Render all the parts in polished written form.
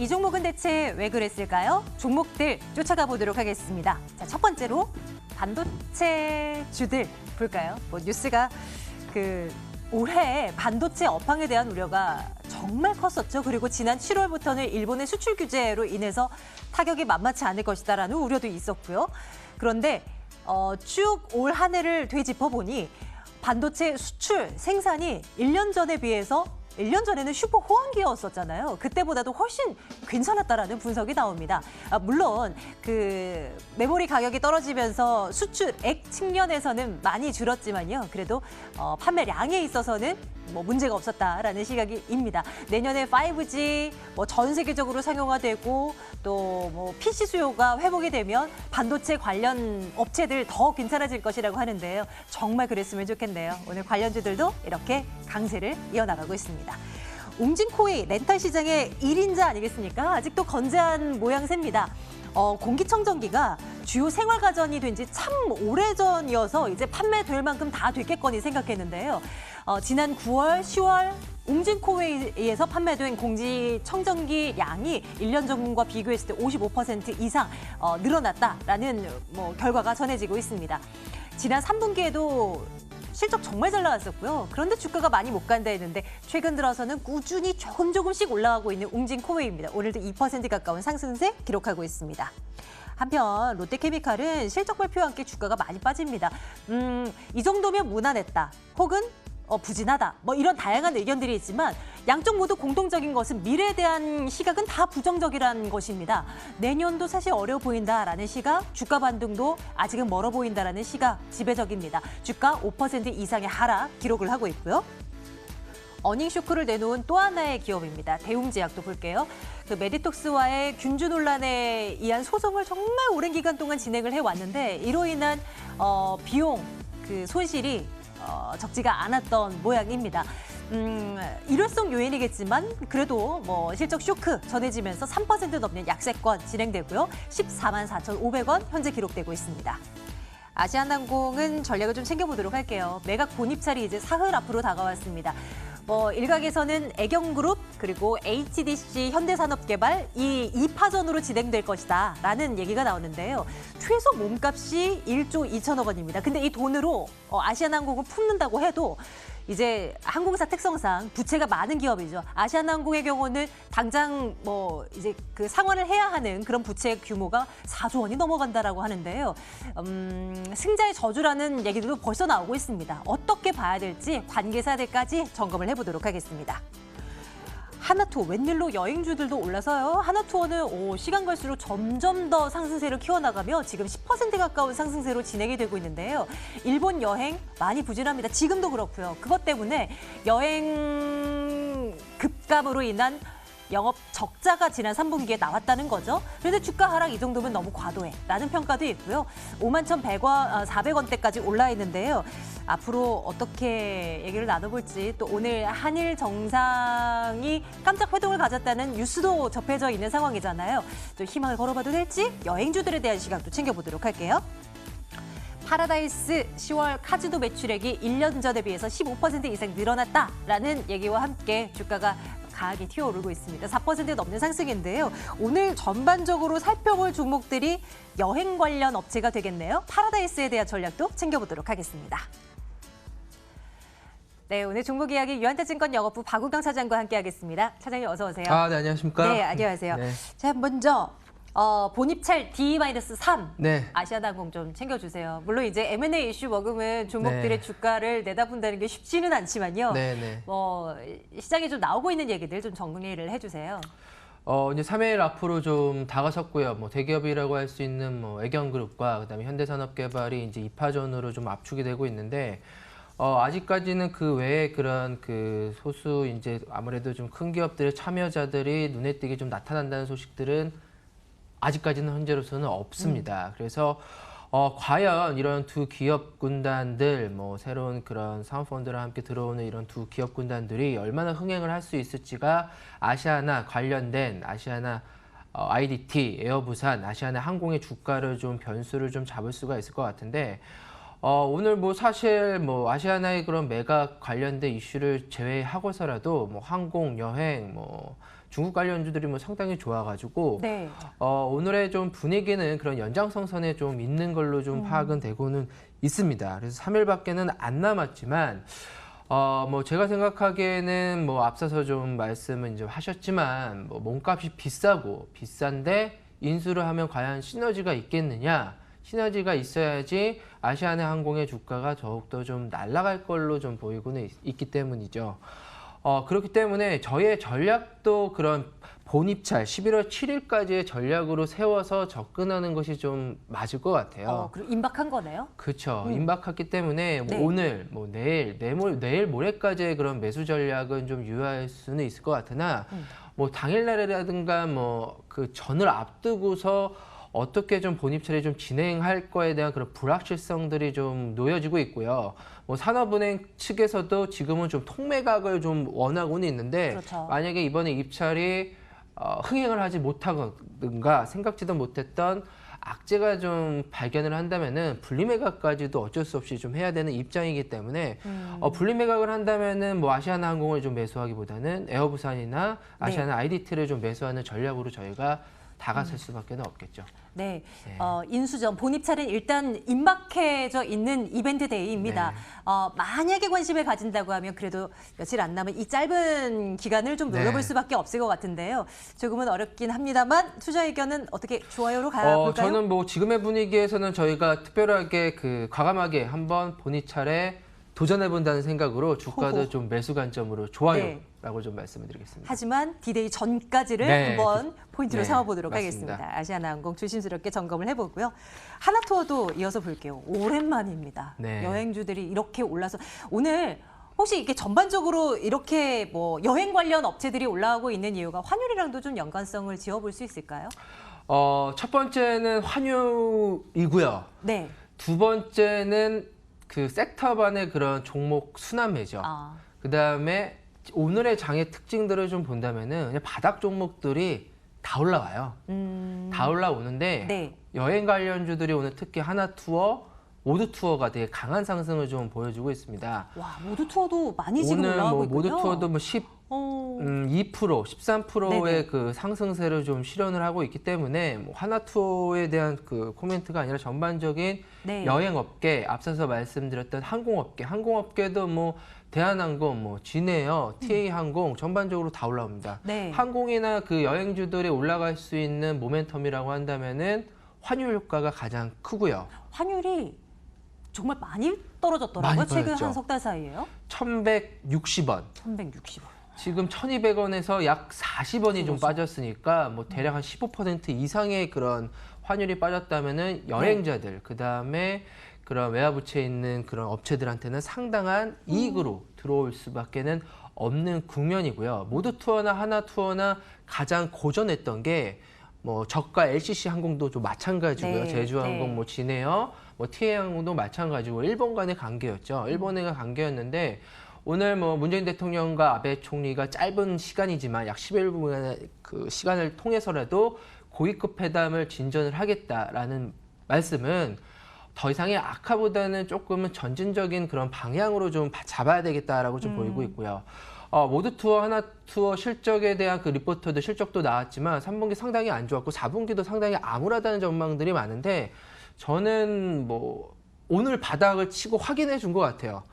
이 종목은 대체 왜 그랬을까요? 종목들 쫓아가 보도록 하겠습니다. 자, 첫 번째로 반도체주들 볼까요? 뉴스가 올해 반도체 업황에 대한 우려가 정말 컸었죠. 그리고 지난 7월부터는 일본의 수출 규제로 인해서 타격이 만만치 않을 것이다라는 우려도 있었고요. 그런데 쭉 올 한 해를 되짚어보니 반도체 수출 생산이 1년 전에 비해서 1년 전에는 슈퍼 호황기였었잖아요. 그때보다도 훨씬 괜찮았다라는 분석이 나옵니다. 물론 메모리 가격이 떨어지면서 수출액 측면에서는 많이 줄었지만요. 그래도 판매량에 있어서는 문제가 없었다라는 시각입니다. 내년에 5G 전 세계적으로 상용화되고 또 PC 수요가 회복이 되면 반도체 관련 업체들 더 괜찮아질 것이라고 하는데요. 정말 그랬으면 좋겠네요. 오늘 관련주들도 이렇게 강세를 이어나가고 있습니다. 웅진코웨이 렌탈 시장의 1인자 아니겠습니까? 아직도 건재한 모양새입니다. 공기청정기가 주요 생활가전이 된 지 참 오래전이어서 이제 판매될 만큼 다 됐겠거니 생각했는데요. 지난 9월, 10월 웅진코웨이에서 판매된 공기청정기 양이 1년 전과 비교했을 때 55% 이상 늘어났다라는 결과가 전해지고 있습니다. 지난 3분기에도 실적 정말 잘 나왔었고요. 그런데 주가가 많이 못 간다 했는데 최근 들어서는 꾸준히 조금씩 올라가고 있는 웅진코웨이입니다. 오늘도 2% 가까운 상승세 기록하고 있습니다. 한편 롯데케미칼은 실적 발표와 함께 주가가 많이 빠집니다. 이 정도면 무난했다. 혹은 부진하다. 이런 다양한 의견들이 있지만 양쪽 모두 공통적인 것은 미래에 대한 시각은 다 부정적이라는 것입니다. 내년도 사실 어려워 보인다라는 시각, 주가 반등도 아직은 멀어 보인다라는 시각 지배적입니다. 주가 5% 이상의 하락 기록을 하고 있고요. 어닝 쇼크를 내놓은 또 하나의 기업입니다. 대웅제약도 볼게요. 메디톡스와의 균주 논란에 의한 소송을 정말 오랜 기간 동안 진행을 해왔는데 이로 인한 비용 손실이 적지가 않았던 모양입니다. 일회성 요인이겠지만 그래도 실적 쇼크 전해지면서 3% 넘는 약세권 진행되고요. 14만 4,500원 현재 기록되고 있습니다. 아시아나항공은 전략을 좀 챙겨보도록 할게요. 매각 본입찰이 이제 사흘 앞으로 다가왔습니다. 일각에서는 애경그룹 그리고 HDC 현대산업개발 이 2파전으로 진행될 것이다 라는 얘기가 나오는데요. 최소 몸값이 1조 2천억 원입니다. 근데 이 돈으로 아시아나항공을 품는다고 해도 이제 항공사 특성상 부채가 많은 기업이죠. 아시아나항공의 경우는 당장 이제 상환을 해야 하는 그런 부채 규모가 4조 원이 넘어간다라고 하는데요. 승자의 저주라는 얘기들도 벌써 나오고 있습니다. 어떻게 봐야 될지 관계사들까지 점검을 해보도록 하겠습니다. 하나투어, 웬일로 여행주들도 올라서요. 하나투어는 시간 갈수록 점점 더 상승세를 키워나가며 지금 10% 가까운 상승세로 진행이 되고 있는데요. 일본 여행 많이 부진합니다. 지금도 그렇고요. 그것 때문에 여행 급감으로 인한 영업 적자가 지난 3분기에 나왔다는 거죠. 그런데 주가 하락 이 정도면 너무 과도해라는 평가도 있고요. 51,100원, 400원대까지 올라 있는데요. 앞으로 어떻게 얘기를 나눠볼지 또 오늘 한일 정상이 깜짝 회동을 가졌다는 뉴스도 접해져 있는 상황이잖아요. 좀 희망을 걸어봐도 될지 여행주들에 대한 시각도 챙겨보도록 할게요. 파라다이스 10월 카지노 매출액이 1년 전에 비해서 15% 이상 늘어났다라는 얘기와 함께 주가가 강하게 튀어오르고 있습니다. 4% 넘는 상승인데요. 오늘 전반적으로 살펴볼 종목들이 여행 관련 업체가 되겠네요. 파라다이스에 대한 전략도 챙겨보도록 하겠습니다. 네, 오늘 종목 이야기 유한타증권 영업부 박우경 차장과 함께하겠습니다. 차장님 어서 오세요. 네, 안녕하십니까? 네, 안녕하세요. 네. 자, 먼저 본입찰 D-3 네. 아시아나항공 좀 챙겨주세요. 물론 이제 M&A 이슈 먹으면 종목들의 주가를 내다본다는 게 쉽지는 않지만요. 네. 시장에 좀 나오고 있는 얘기들 좀 정리를 해주세요. 이제 3일 앞으로 좀 다가섰고요. 대기업이라고 할 수 있는 애경그룹과 그다음에 현대산업개발이 이제 2파전으로 좀 압축이 되고 있는데 아직까지는 그 외에 그런 소수 이제 아무래도 좀 큰 기업들의 참여자들이 눈에 띄게 좀 나타난다는 소식들은 아직까지는 현재로서는 없습니다. 그래서 과연 이런 두 기업 군단들, 새로운 그런 사모펀드랑 함께 들어오는 이런 두 기업 군단들이 얼마나 흥행을 할 수 있을지가 아시아나 관련된 아시아나 IDT, 에어부산, 아시아나 항공의 주가를 좀 변수를 좀 잡을 수가 있을 것 같은데 오늘 사실 아시아나의 그런 매각 관련된 이슈를 제외하고서라도 항공, 여행, 중국 관련주들이 뭐 상당히 좋아가지고 네. 오늘의 좀 분위기는 그런 연장성선에 좀 있는 걸로 좀 파악은 되고는 있습니다. 그래서 3일밖에는 안 남았지만 뭐 제가 생각하기에는 뭐 앞서서 좀 말씀은 좀 하셨지만 뭐 몸값이 비싼데 인수를 하면 과연 시너지가 있겠느냐? 시너지가 있어야지 아시아나항공의 주가가 더욱더 좀 날아갈 걸로 좀 보이고는 있기 때문이죠. 그렇기 때문에 저의 전략도 그런 본입찰 11월 7일까지의 전략으로 세워서 접근하는 것이 좀 맞을 것 같아요. 그리고 임박한 거네요. 그렇죠. 임박했기 때문에 뭐 네. 오늘, 뭐 내일 모레까지의 그런 매수 전략은 좀 유효할 수는 있을 것 같으나 뭐 당일날이라든가 뭐 그 전을 앞두고서 어떻게 좀 본입찰이 좀 진행할 거에 대한 그런 불확실성들이 좀 놓여지고 있고요. 뭐 산업은행 측에서도 지금은 좀 통매각을 좀 원하고는 있는데 그렇죠. 만약에 이번에 입찰이 흥행을 하지 못하든가 생각지도 못했던 악재가 좀 발견을 한다면은 분리매각까지도 어쩔 수 없이 좀 해야 되는 입장이기 때문에 분리매각을 한다면은 뭐 아시아나항공을 좀 매수하기보다는 에어부산이나 아시아나 IDT를 좀 매수하는 전략으로 저희가 다가설 수밖에 없겠죠. 네, 네. 인수전 본입찰은 일단 임박해져 있는 이벤트 데이입니다. 네. 만약에 관심을 가진다고 하면 그래도 며칠 안 남은 이 짧은 기간을 좀 노려볼 네. 수밖에 없을 것 같은데요. 조금은 어렵긴 합니다만 투자 의견은 어떻게 좋아요로 가볼까요? 저는 뭐 지금의 분위기에서는 저희가 특별하게 과감하게 한번 본입찰에 도전해본다는 생각으로 주가도 호호. 좀 매수 관점으로 좋아요라고 네. 좀 말씀을 드리겠습니다. 하지만 디데이 전까지를 네. 한번 포인트로 네, 삼아보도록 맞습니다. 하겠습니다. 아시아나항공 조심스럽게 점검을 해보고요. 하나투어도 이어서 볼게요. 오랜만입니다. 네. 여행주들이 이렇게 올라서 오늘 혹시 이게 전반적으로 이렇게 뭐 여행 관련 업체들이 올라오고 있는 이유가 환율이랑도 좀 연관성을 지어볼 수 있을까요? 첫 번째는 환율이고요. 네. 두 번째는 그 섹터반의 그런 종목 순환매죠. 그다음에 오늘의 장의 특징들을 좀 본다면은 그냥 바닥 종목들이 다 올라와요. 다 올라오는데 네. 여행 관련주들이 오늘 특히 하나투어, 모두투어가 되게 강한 상승을 좀 보여주고 있습니다. 와, 모두투어도 많이 지금 오늘 올라가고 뭐 있군요. 모두투어도 뭐 2%, 13%의 네네. 그 상승세를 좀 실현을 하고 있기 때문에 뭐 하나투어에 대한 그 코멘트가 아니라 전반적인 네. 여행업계, 앞서서 말씀드렸던 항공업계도 뭐 대한항공, 뭐 진에어, TA항공 전반적으로 다 올라옵니다. 네. 항공이나 그 여행주들이 올라갈 수 있는 모멘텀이라고 한다면은 환율 효과가 가장 크고요. 환율이 정말 많이 떨어졌더라고요. 많이 최근 떨어졌죠. 한 석 달 사이에요. 1,160원. 1,160원. 지금 1,200원에서 약 40원이 좀 그래서. 빠졌으니까 뭐 대략 한 15% 이상의 그런 환율이 빠졌다면은 여행자들 그다음에 그런 외화부채에 있는 그런 업체들한테는 상당한 이익으로 들어올 수밖에는 없는 국면이고요. 모두투어나 하나투어나 가장 고전했던 게 뭐 저가 LCC 항공도 좀 마찬가지고요. 네, 제주항공, 네. 뭐 진에어, 뭐 TA항공도 마찬가지고 일본 간의 관계였죠. 일본의 관계였는데 오늘 뭐 문재인 대통령과 아베 총리가 짧은 시간이지만 약 11분의 그 시간을 통해서라도 고위급 회담을 진전을 하겠다라는 말씀은 더 이상의 악화보다는 조금은 전진적인 그런 방향으로 좀 잡아야 되겠다라고 좀 보이고 있고요. 모두투어, 하나투어 실적에 대한 그 리포트도 실적도 나왔지만 3분기 상당히 안 좋았고 4분기도 상당히 암울하다는 전망들이 많은데 저는 뭐 오늘 바닥을 치고 확인해 준 것 같아요.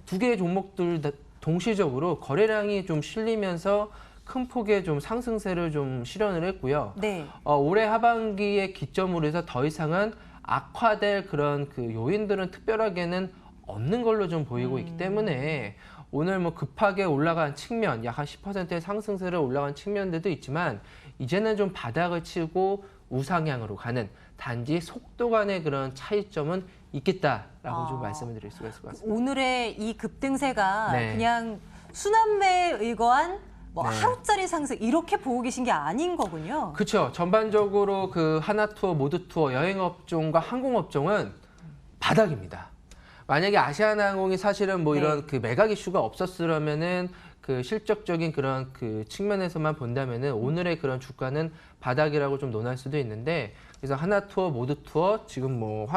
두 개의 종목들 다 동시적으로 거래량이 좀 실리면서 큰 폭의 좀 상승세를 좀 실현을 했고요. 네. 올해 하반기에 기점으로 해서 더 이상은 악화될 그런 그 요인들은 특별하게는 없는 걸로 좀 보이고 있기 때문에 오늘 뭐 급하게 올라간 측면, 약 한 10%의 상승세를 올라간 측면들도 있지만 이제는 좀 바닥을 치고 우상향으로 가는 단지 속도 간의 그런 차이점은 있겠다라고 좀 말씀을 드릴 수가 있을 것 같습니다. 오늘의 이 급등세가 네. 그냥 순환매에 의거한 뭐 네. 하루짜리 상승 이렇게 보고 계신 게 아닌 거군요. 그렇죠. 전반적으로 그 하나투어, 모두투어, 여행업종과 항공업종은 바닥입니다. 만약에 아시아나항공이 사실은 뭐 네. 이런 그 매각 이슈가 없었으면은 그 실적적인 그런 그 측면에서만 본다면은 오늘의 그런 주가는 바닥이라고 좀 논할 수도 있는데 그래서 하나투어, 모두투어 지금 뭐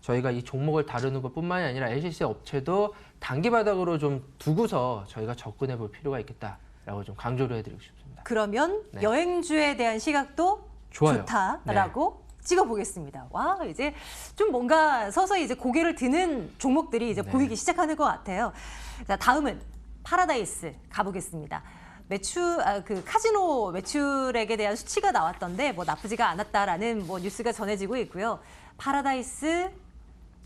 저희가 이 종목을 다루는 것뿐만이 아니라 LCC 업체도 단기 바닥으로 좀 두고서 저희가 접근해 볼 필요가 있겠다라고 좀 강조를 해드리고 싶습니다. 그러면 네. 여행주에 대한 시각도 좋아요. 좋다라고 찍어보겠습니다. 와, 이제 좀 뭔가 서서히 이제 고개를 드는 종목들이 이제 네. 보이기 시작하는 것 같아요. 자, 다음은 파라다이스 가보겠습니다. 그 카지노 매출액에 대한 수치가 나왔던데 뭐 나쁘지가 않았다라는 뭐 뉴스가 전해지고 있고요. 파라다이스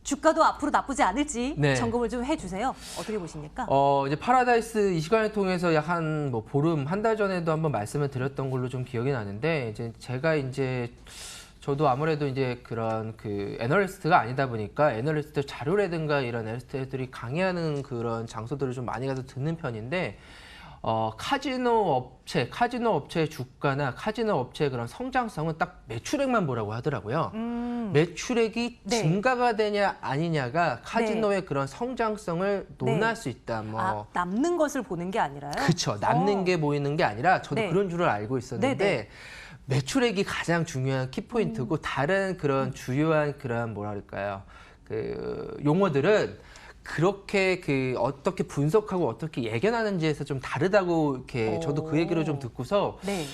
주가도 앞으로 나쁘지 않을지 네. 점검을 좀 해주세요. 어떻게 보십니까? 이제 파라다이스 이 시간을 통해서 약 한 뭐 보름, 한 달 전에도 한번 말씀을 드렸던 걸로 좀 기억이 나는데, 이제 제가 이제 저도 아무래도 이제 그런 그 애널리스트가 아니다 보니까 애널리스트 자료라든가 이런 애널리스트들이 강의하는 그런 장소들을 좀 많이 가서 듣는 편인데, 카지노 업체 주가나 카지노 업체의 그런 성장성은 딱 매출액만 보라고 하더라고요. 매출액이 네. 증가가 되냐 아니냐가 카지노의 그런 성장성을 논할 네. 수 있다. 뭐 아, 남는 것을 보는 게 아니라요? 그렇죠. 남는 게 보이는 게 아니라 저도 네. 그런 줄을 알고 있었는데 네. 매출액이 가장 중요한 키포인트고 다른 그런 주요한 그런 뭐랄까요 그 용어들은 그렇게 그 어떻게 분석하고 어떻게 예견하는지에서 좀 다르다고 이렇게 저도 그 얘기를 좀 듣고서 네.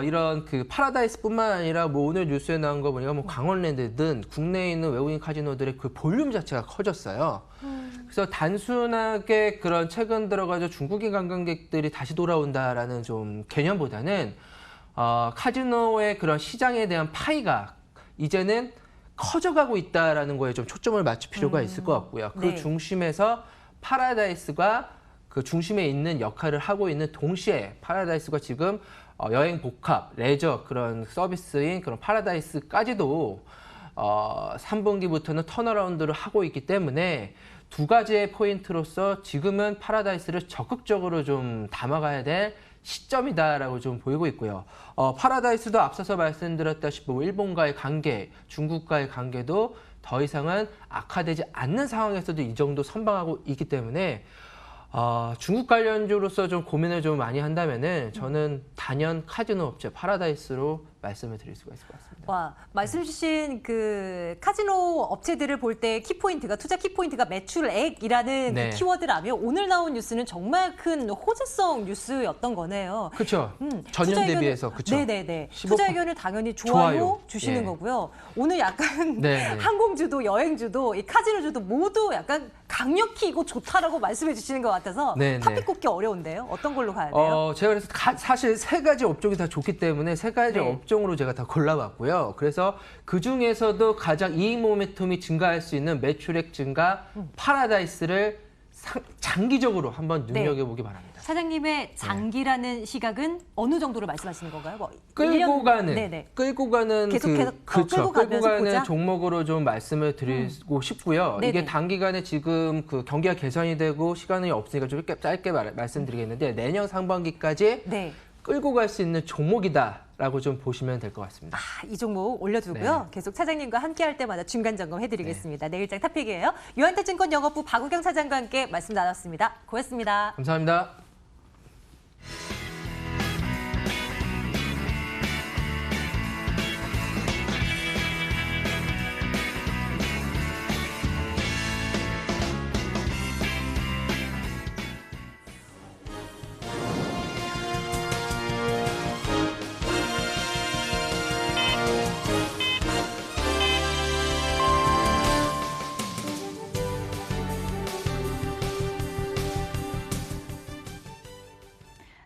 이런 그 파라다이스뿐만 아니라 뭐 오늘 뉴스에 나온 거 보니까 뭐 강원랜드든 국내에 있는 외국인 카지노들의 그 볼륨 자체가 커졌어요. 그래서 단순하게 그런 최근 들어가서 중국인 관광객들이 다시 돌아온다라는 좀 개념보다는 카지노의 그런 시장에 대한 파이가 이제는 커져가고 있다라는 거에 좀 초점을 맞출 필요가 있을 것 같고요. 그 네. 중심에서 파라다이스가 그 중심에 있는 역할을 하고 있는 동시에 파라다이스가 지금 여행 복합, 레저 그런 서비스인 그런 파라다이스까지도 3분기부터는 턴어라운드를 하고 있기 때문에 두 가지의 포인트로서 지금은 파라다이스를 적극적으로 좀 담아가야 될 시점이다라고 좀 보이고 있고요. 파라다이스도 앞서서 말씀드렸다시피 일본과의 관계, 중국과의 관계도 더 이상은 악화되지 않는 상황에서도 이 정도 선방하고 있기 때문에 중국 관련주로서 좀 고민을 좀 많이 한다면은 저는 단연 카지노 업체 파라다이스로 말씀을 드릴 수가 있을 것 같습니다. 와, 말씀 주신 그 카지노 업체들을 볼 때 키포인트가 투자 키포인트가 매출액이라는 네. 그 키워드라면 오늘 나온 뉴스는 정말 큰 호재성 뉴스였던 거네요. 그렇죠. 투자 전년 의견을- 대비해서 그렇죠. 네네네. 15%. 투자 의견을 당연히 좋아요, 좋아요. 주시는 예. 거고요. 오늘 약간 네네. 항공주도 여행주도 이 카지노주도 모두 약간 강력히 이거 좋다라고 말씀해 주시는 것 같아서 네네. 탑픽 꼽기 어려운데요. 어떤 걸로 가야 돼요? 제가 그래서 사실 세 가지 업종이 다 좋기 때문에 세 가지 네. 업종으로 제가 다 골라봤고요. 그래서 그 중에서도 가장 이익 모멘텀이 증가할 수 있는 매출액 증가 파라다이스를 장기적으로 한번 눈여겨보기 바랍니다. 사장님의 장기라는 시각은 어느 정도로 말씀하시는 건가요? 뭐 끌고 1년? 가는, 네네. 끌고 가는 계속해서 그렇죠. 끌고 가면서 보자? 종목으로 좀 말씀을 드리고 싶고요. 네네. 이게 단기간에 지금 그 경기가 개선이 되고 시간이 없으니까 좀 짧게 말씀드리겠는데 내년 상반기까지 네. 끌고 갈 수 있는 종목이다라고 좀 보시면 될 것 같습니다. 이 종목 올려두고요. 네. 계속 차장님과 함께 할 때마다 중간 점검 해드리겠습니다. 내일장 탑픽이에요. 유한태증권 영업부 박우경 차장과 함께 말씀 나눴습니다. 고맙습니다. 감사합니다.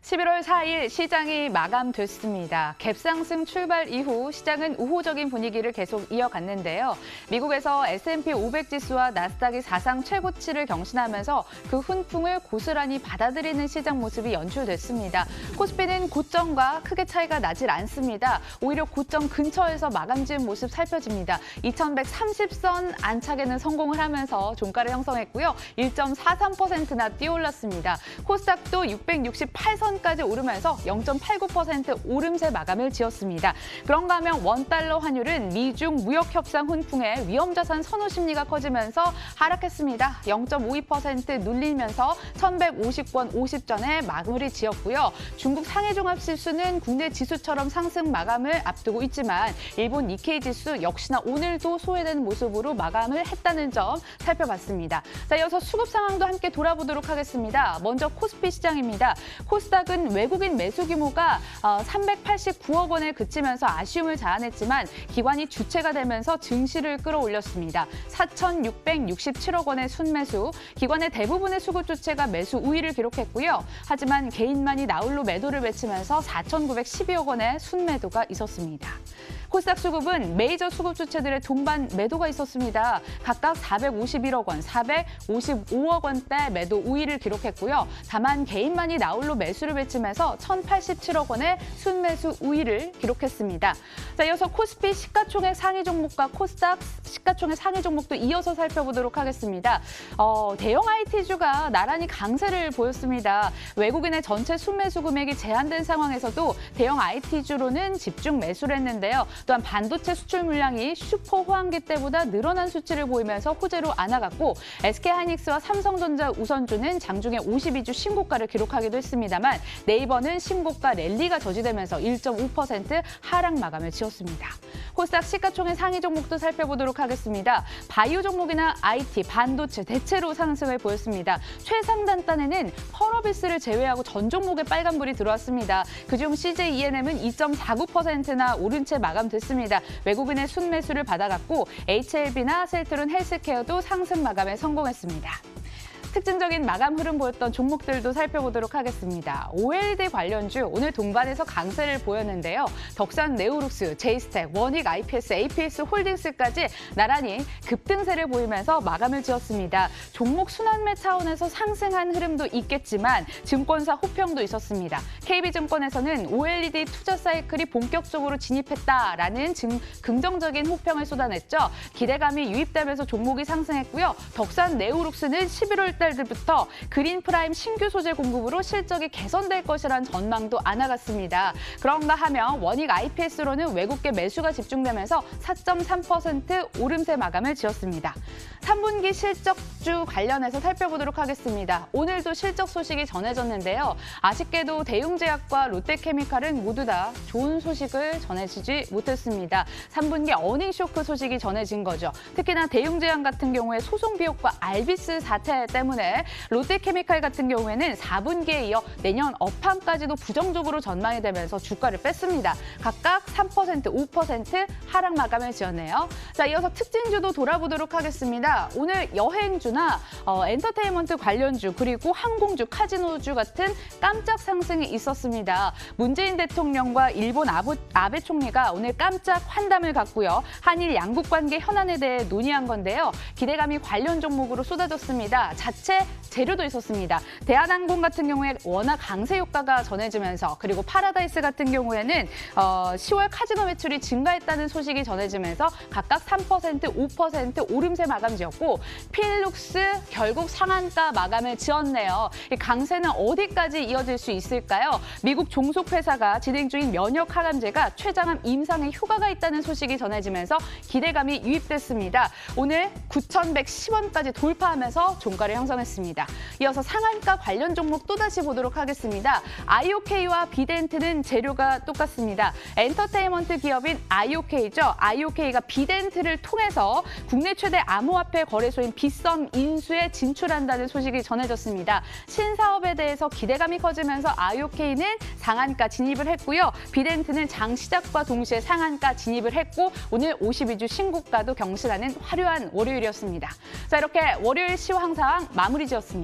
(11월 4일) 시장이 마감됐습니다. 갭상승 출발 이후 시장은 우호적인 분위기를 계속 이어갔는데요. 미국에서 S&P 500 지수와 나스닥이 사상 최고치를 경신하면서 그 훈풍을 고스란히 받아들이는 시장 모습이 연출됐습니다. 코스피는 고점과 크게 차이가 나질 않습니다. 오히려 고점 근처에서 마감 지은 모습 살펴집니다. 2130선 안착에는 성공을 하면서 종가를 형성했고요. 1.43%나 뛰어올랐습니다. 코스닥도 668선 까지 오르면서 0.89% 오름세 마감을 지었습니다. 그런가 하면 원달러 환율은 미중 무역 협상 훈풍에 위험자산 선호 심리가 커지면서 하락했습니다. 0.52% 눌리면서 1150원 50전에 마무리 지었고요. 중국 상해종합지수는 국내 지수처럼 상승 마감을 앞두고 있지만 일본 니케이 지수 역시나 오늘도 소외된 모습으로 마감을 했다는 점 살펴봤습니다. 자, 이어서 수급 상황도 함께 돌아보도록 하겠습니다. 먼저 코스피 시장입니다. 코스닥 코스닥은 외국인 매수 규모가 389억 원에 그치면서 아쉬움을 자아냈지만 기관이 주체가 되면서 증시를 끌어올렸습니다. 4,667억 원의 순매수, 기관의 대부분의 수급 주체가 매수 우위를 기록했고요. 하지만 개인만이 나홀로 매도를 외치면서 4,912억 원의 순매도가 있었습니다. 코스닥 수급은 메이저 수급 주체들의 동반 매도가 있었습니다. 각각 451억 원, 455억 원대 매도 우위를 기록했고요. 다만 개인만이 나홀로 매수를 외치면서 1,087억 원의 순매수 우위를 기록했습니다. 자, 이어서 코스피 시가총액 상위 종목과 코스닥 시가총액 상위 종목도 이어서 살펴보도록 하겠습니다. 대형 IT주가 나란히 강세를 보였습니다. 외국인의 전체 순매수 금액이 제한된 상황에서도 대형 IT주로는 집중 매수를 했는데요. 또한 반도체 수출 물량이 슈퍼 호황기 때보다 늘어난 수치를 보이면서 호재로 안아갔고 SK하이닉스와 삼성전자 우선주는 장중에 52주 신고가를 기록하기도 했습니다만 네이버는 신고가 랠리가 저지되면서 1.5% 하락 마감을 지었습니다. 코스닥 시가총액 상위 종목도 살펴보도록 하겠습니다. 바이오 종목이나 IT, 반도체 대체로 상승을 보였습니다. 최상단단에는 펄어비스를 제외하고 전 종목에 빨간불이 들어왔습니다. 그중 CJENM은 2.49%나 오른 채 마감됐습니다. 외국인의 순매수를 받아갔고 HLB나 셀트론 헬스케어도 상승 마감에 성공했습니다. 특징적인 마감 흐름 보였던 종목들도 살펴보도록 하겠습니다. OLED 관련주 오늘 동반해서 강세를 보였는데요. 덕산 네오룩스, 제이스텍, 원익 IPS, APS 홀딩스까지 나란히 급등세를 보이면서 마감을 지었습니다. 종목 순환매 차원에서 상승한 흐름도 있겠지만 증권사 호평도 있었습니다. KB증권에서는 OLED 투자 사이클이 본격적으로 진입했다라는 긍정적인 호평을 쏟아냈죠. 기대감이 유입되면서 종목이 상승했고요. 덕산 네오룩스는 11월 달부터 그린 프라임 신규 소재 공급으로 실적이 개선될 것이란 전망도 안아갔습니다. 그런가 하면 원익 IPS로는 외국계 매수가 집중되면서 4.3% 오름세 마감을 지었습니다. 3분기 실적주 관련해서 살펴보도록 하겠습니다. 오늘도 실적 소식이 전해졌는데요. 아쉽게도 대웅제약과 롯데케미칼은 모두 다 좋은 소식을 전해지지 못했습니다. 3분기 어닝 쇼크 소식이 전해진 거죠. 특히나 대웅제약 같은 경우에 소송 비용과 알비스 사태 때문에 롯데케미칼 같은 경우에는 4분기에 이어 내년 업황까지도 부정적으로 전망이 되면서 주가를 뺐습니다. 각각 3%, 5% 하락 마감을 지었네요. 자, 이어서 특징주도 돌아보도록 하겠습니다. 오늘 여행주나 엔터테인먼트 관련주 그리고 항공주, 카지노주 같은 깜짝 상승이 있었습니다. 문재인 대통령과 일본 아베 총리가 오늘 깜짝 환담을 갖고요. 한일 양국 관계 현안에 대해 논의한 건데요. 기대감이 관련 종목으로 쏟아졌습니다. 자체 재료도 있었습니다. 대한항공 같은 경우에 워낙 강세 효과가 전해지면서 그리고 파라다이스 같은 경우에는 10월 카지노 매출이 증가했다는 소식이 전해지면서 각각 3%, 5% 오름세 마감 지었고 필룩스 결국 상한가 마감을 지었네요. 이 강세는 어디까지 이어질 수 있을까요? 미국 종속회사가 진행 중인 면역 항암제가 췌장암 임상에 효과가 있다는 소식이 전해지면서 기대감이 유입됐습니다. 오늘 9,110원까지 돌파하면서 종가를 형성했습니다. 이어서 상한가 관련 종목 또다시 보도록 하겠습니다. IOK와 비덴트는 재료가 똑같습니다. 엔터테인먼트 기업인 IOK죠. IOK가 비덴트를 통해서 국내 최대 암호화폐 거래소인 빗썸 인수에 진출한다는 소식이 전해졌습니다. 신사업에 대해서 기대감이 커지면서 IOK는 상한가 진입을 했고요. 비덴트는 장 시작과 동시에 상한가 진입을 했고 오늘 52주 신고가도 경신하는 화려한 월요일이었습니다. 자, 이렇게 월요일 시황 상황 마무리 지었습니다.